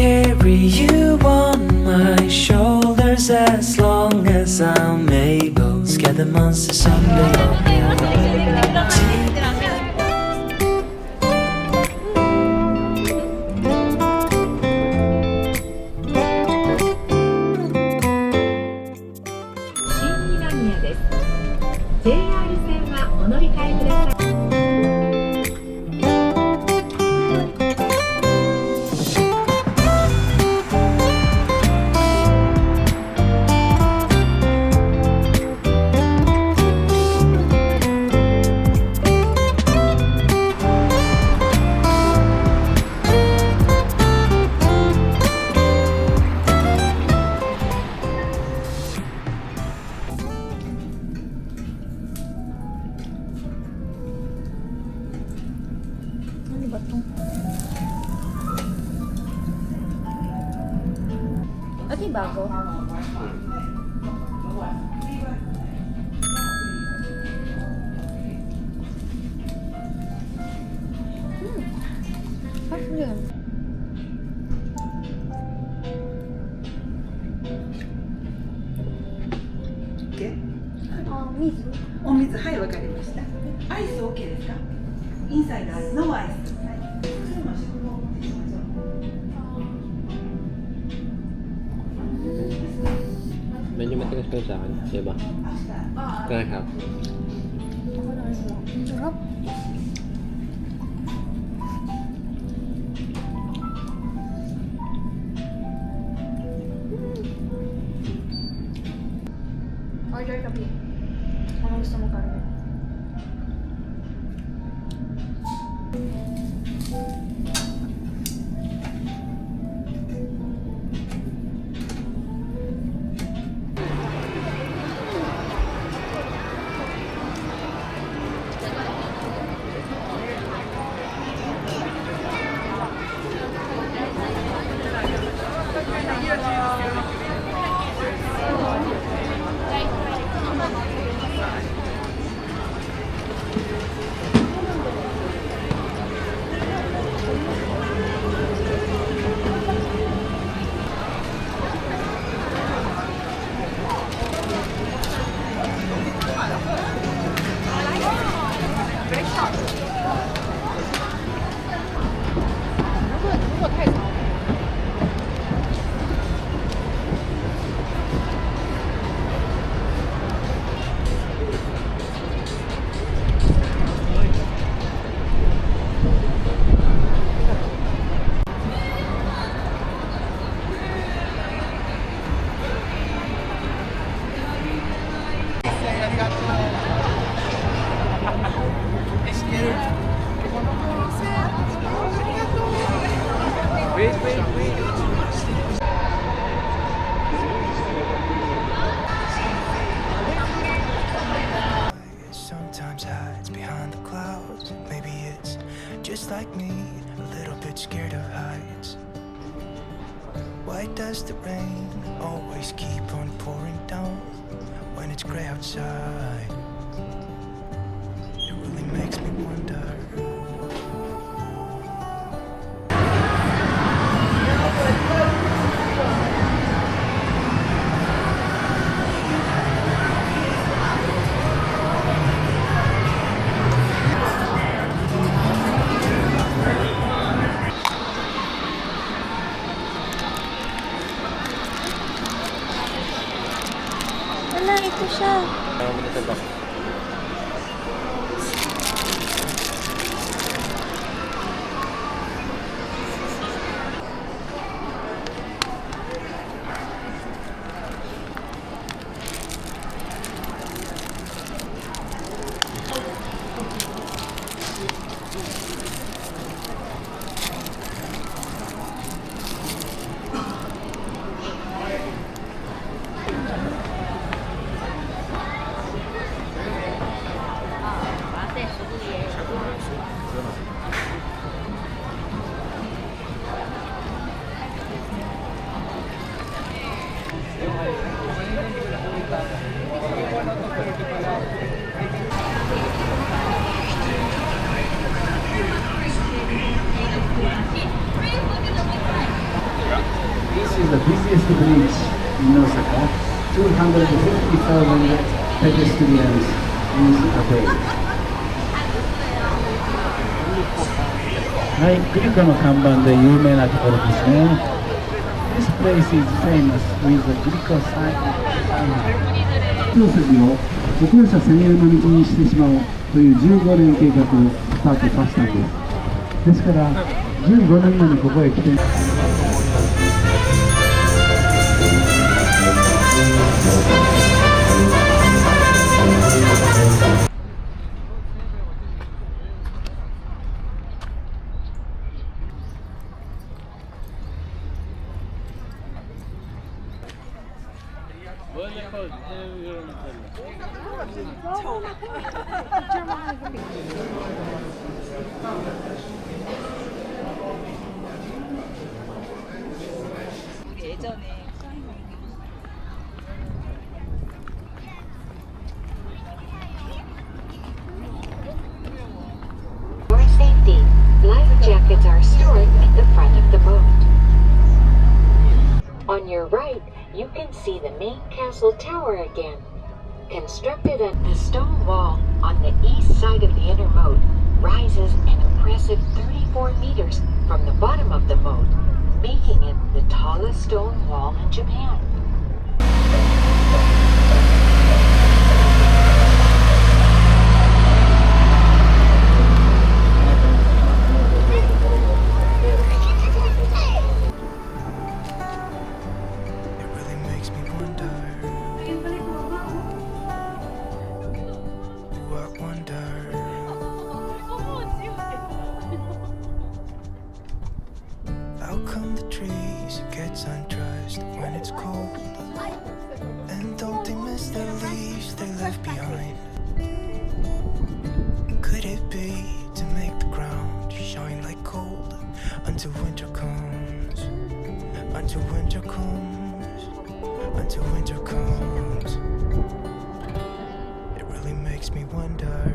carry you on my shoulders as long as I'm able. Scare the monsters someday. JR 線はお乗り換えください。Ito yung bago. Ano yan? Okay? 水？お水、はい、わかりました。アイス OK ですか？インサイドアイス、ノーアイス。はい。それも仕事をお持ちしましょう。Medyo matigas kayo sa akin, di ba? Kaya ka. Ang sarap. Order ka, Bi. Ano gusto mo karne? Sometimes hides behind the clouds. Maybe it's just like me, a little bit scared of heights. Why does the rain always keep on pouring down when it's gray outside? It really makes me wonder. Wala, ito siya. 150,000 pedestrians use a day. はい、グリコの看板で有名なところですね。This place is famous with the Grico sign. 当席を歩行者専用の道にしてしまおうという15年計画をスタートさせたんです。ですから15年後にここへ来てFor safety, life jackets are stored at the front of the boat. On your right, you can see the main castle tower again. Constructed at the stone wall on the east side of the inner moat, rises an impressive 34 meters from the bottom of the moat, making it the tallest stone wall in Japan. It really makes me wonder. Ooh, I wonder. How come the trees gets undressed when it's cold? And don't they miss the leaves they left behind? Could it be to make the ground shine like gold until winter comes? Until winter comes, until winter comes. It really makes me wonder.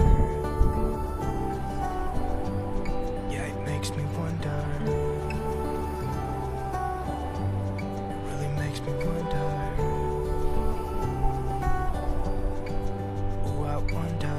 Yeah, it makes me wonder. It really makes me wonder. Ooh, I wonder.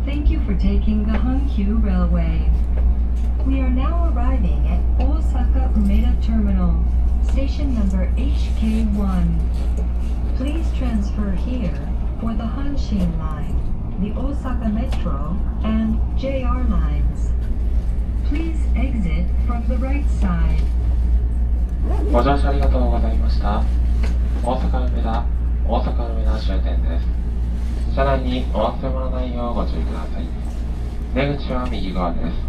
Thank you for taking the Hankyu Railway. We are now arriving at Osaka Umeda Terminal, station number HK1. Please transfer here for the Hanshin Line, the Osaka Metro, and JR lines. Please exit from the right side. ご乗車ありがとうございました。大阪梅田終点です。車内にお忘れ物ないようご注意ください。出口は右側です。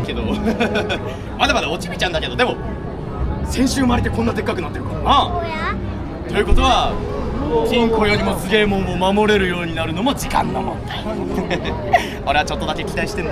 けどまだまだおちびちゃんだけど、でも先週生まれてこんなでっかくなってるからな。ということは金庫よりもすげえもんを守れるようになるのも時間の問題俺はちょっとだけ期待してんだ。